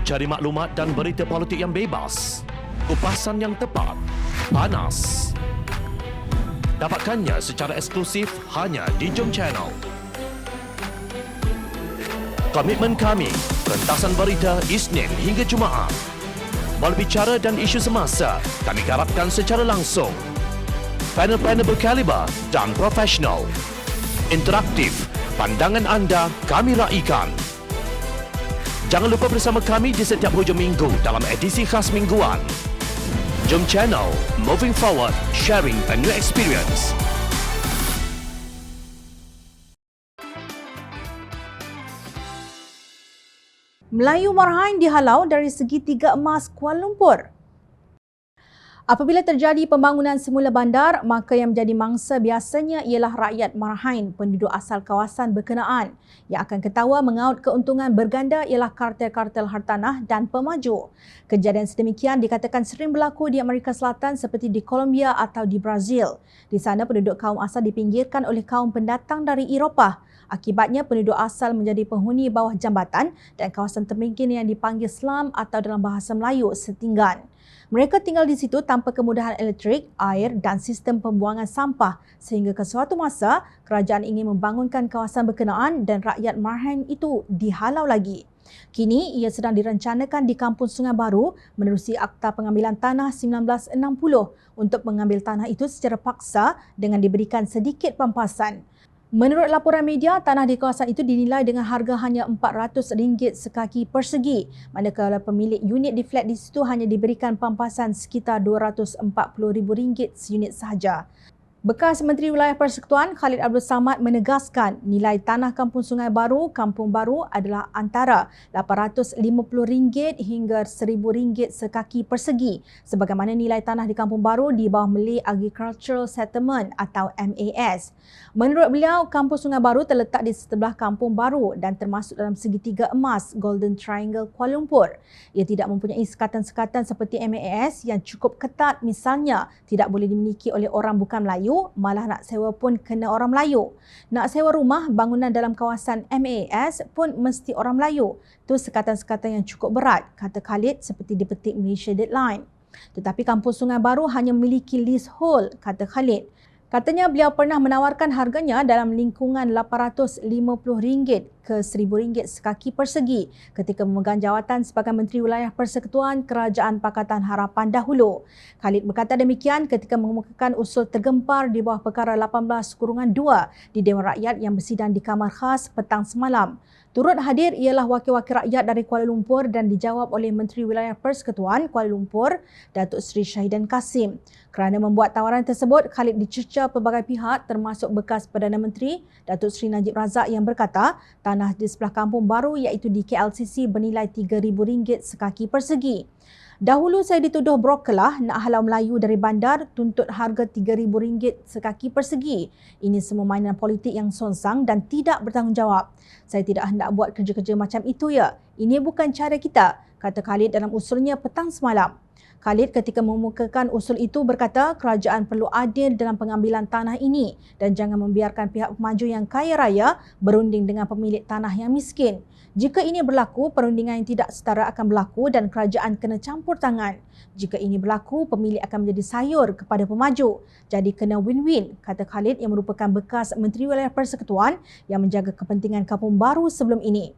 Cari maklumat dan berita politik yang bebas, kupasan yang tepat, panas. Dapatkannya secara eksklusif hanya di Jom Channel. Komitmen kami, pentasan berita Isnin hingga Jumaat. Berbicara dan isu semasa, kami garapkan secara langsung. Panel-panel berkaliber dan profesional. Interaktif, pandangan anda kami raikan. Jangan lupa bersama kami di setiap hujung minggu dalam edisi khas mingguan. Jom Channel, moving forward, sharing a new experience. Melayu Marhain dihalau dari segitiga emas Kuala Lumpur. Apabila terjadi pembangunan semula bandar, maka yang menjadi mangsa biasanya ialah rakyat Marhain, penduduk asal kawasan berkenaan. Yang akan ketawa mengaut keuntungan berganda ialah kartel-kartel hartanah dan pemaju. Kejadian sedemikian dikatakan sering berlaku di Amerika Selatan seperti di Colombia atau di Brazil. Di sana penduduk kaum asal dipinggirkan oleh kaum pendatang dari Eropah. Akibatnya penduduk asal menjadi penghuni bawah jambatan dan kawasan terminggir yang dipanggil slum atau dalam bahasa Melayu setinggan. Mereka tinggal di situ tanpa kemudahan elektrik, air dan sistem pembuangan sampah sehingga ke suatu masa kerajaan ingin membangunkan kawasan berkenaan dan rakyat Marhain itu dihalau lagi. Kini ia sedang direncanakan di Kampung Sungai Baru menerusi Akta Pengambilan Tanah 1960 untuk mengambil tanah itu secara paksa dengan diberikan sedikit pampasan. Menurut laporan media, tanah di kawasan itu dinilai dengan harga hanya RM400 sekaki persegi, manakala pemilik unit di flat di situ hanya diberikan pampasan sekitar RM240,000 seunit sahaja. Bekas Menteri Wilayah Persekutuan Khalid Abdul Samad menegaskan nilai tanah Kampung Sungai Baru, Kampung Baru adalah antara RM850 hingga RM1,000 sekaki persegi sebagaimana nilai tanah di Kampung Baru di bawah Malay Agricultural Settlement atau MAS. Menurut beliau, Kampung Sungai Baru terletak di sebelah Kampung Baru dan termasuk dalam segitiga emas Golden Triangle Kuala Lumpur. Ia tidak mempunyai sekatan-sekatan seperti MAS yang cukup ketat, misalnya tidak boleh dimiliki oleh orang bukan Melayu, malah nak sewa pun kena orang Melayu. Nak sewa rumah bangunan dalam kawasan MAS pun mesti orang Melayu. Itu sekatan-sekatan yang cukup berat, kata Khalid seperti dipetik Malaysia Deadline. Tetapi Kampung Sungai Baru hanya memiliki leasehold, kata Khalid. Katanya beliau pernah menawarkan harganya dalam lingkungan RM850 ke RM1,000 sekaki persegi ketika memegang jawatan sebagai Menteri Wilayah Persekutuan Kerajaan Pakatan Harapan dahulu. Khalid berkata demikian ketika mengemukakan usul tergempar di bawah Perkara 18-2 di Dewan Rakyat yang bersidang di Kamar Khas petang semalam. Turut hadir ialah wakil-wakil rakyat dari Kuala Lumpur dan dijawab oleh Menteri Wilayah Persekutuan Kuala Lumpur, Datuk Seri Syahidan Kasim. Kerana membuat tawaran tersebut, Khalid dicerca pelbagai pihak termasuk bekas Perdana Menteri, Datuk Seri Najib Razak yang berkata tanah di sebelah Kampung Baru iaitu di KLCC bernilai RM3,000 sekaki persegi. Dahulu saya dituduh brokerlah nak halau Melayu dari bandar tuntut harga RM3,000 sekaki persegi. Ini semua mainan politik yang sonsang dan tidak bertanggungjawab. Saya tidak hendak buat kerja-kerja macam itu ya. Ini bukan cara kita, kata Khalid dalam usulnya petang semalam. Khalid ketika mengemukakan usul itu berkata kerajaan perlu adil dalam pengambilan tanah ini dan jangan membiarkan pihak pemaju yang kaya raya berunding dengan pemilik tanah yang miskin. Jika ini berlaku, perundingan yang tidak setara akan berlaku dan kerajaan kena campur tangan. Jika ini berlaku, pemilik akan menjadi sayur kepada pemaju. Jadi kena win-win, kata Khalid yang merupakan bekas Menteri Wilayah Persekutuan yang menjaga kepentingan Kampung Baru sebelum ini.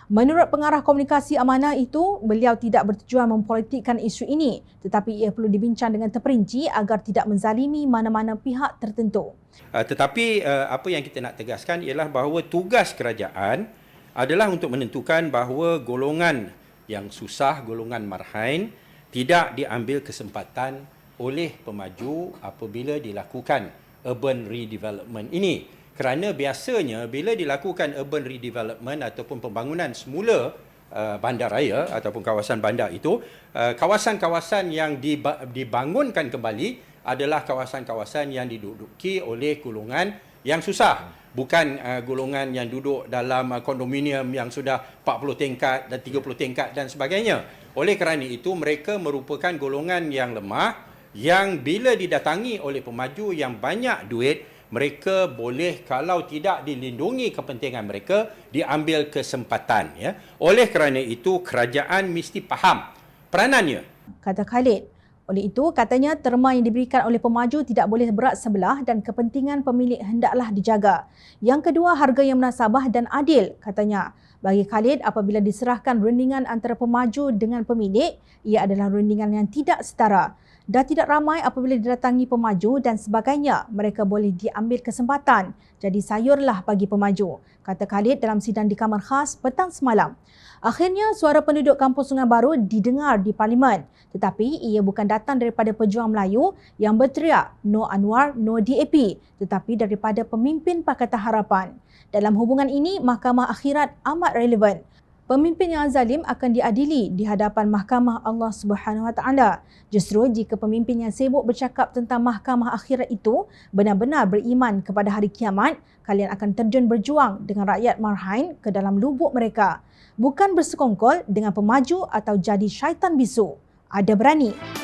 Menurut pengarah komunikasi amanah itu, beliau tidak bertujuan mempolitikkan isu ini tetapi ia perlu dibincang dengan terperinci agar tidak menzalimi mana-mana pihak tertentu. Tetapi apa yang kita nak tegaskan ialah bahawa tugas kerajaan adalah untuk menentukan bahawa golongan yang susah, golongan Marhain tidak diambil kesempatan oleh pemaju apabila dilakukan urban redevelopment ini. Kerana biasanya bila dilakukan urban redevelopment ataupun pembangunan semula bandaraya ataupun kawasan bandar itu, kawasan-kawasan yang dibangunkan kembali adalah kawasan-kawasan yang diduduki oleh golongan yang susah. Bukan golongan yang duduk dalam kondominium yang sudah 40 tingkat dan 30 tingkat dan sebagainya. Oleh kerana itu mereka merupakan golongan yang lemah yang bila didatangi oleh pemaju yang banyak duit, mereka boleh, kalau tidak dilindungi kepentingan mereka, diambil kesempatan. Ya. Oleh kerana itu, kerajaan mesti faham peranannya. Kata Khalid. Oleh itu, katanya terma yang diberikan oleh pemaju tidak boleh berat sebelah dan kepentingan pemilik hendaklah dijaga. Yang kedua, harga yang munasabah dan adil, katanya. Bagi Khalid, apabila diserahkan rundingan antara pemaju dengan pemilik, ia adalah rundingan yang tidak setara. Dah tidak ramai apabila didatangi pemaju dan sebagainya, mereka boleh diambil kesempatan. Jadi sayurlah bagi pemaju, kata Khalid dalam sidang di Kamar Khas petang semalam. Akhirnya, suara penduduk Kampung Sungai Baru didengar di Parlimen. Tetapi ia bukan datang daripada pejuang Melayu yang berteriak No Anwar, No DAP, tetapi daripada pemimpin Pakatan Harapan. Dalam hubungan ini, Mahkamah Akhirat amat relevan. Pemimpin yang zalim akan diadili di hadapan Mahkamah Allah Subhanahu Wa Taala. Justru jika pemimpin yang sibuk bercakap tentang Mahkamah Akhirat itu benar-benar beriman kepada hari kiamat, kalian akan terjun berjuang dengan rakyat Marhain ke dalam lubuk mereka. Bukan bersekongkol dengan pemaju atau jadi syaitan bisu. Ada berani.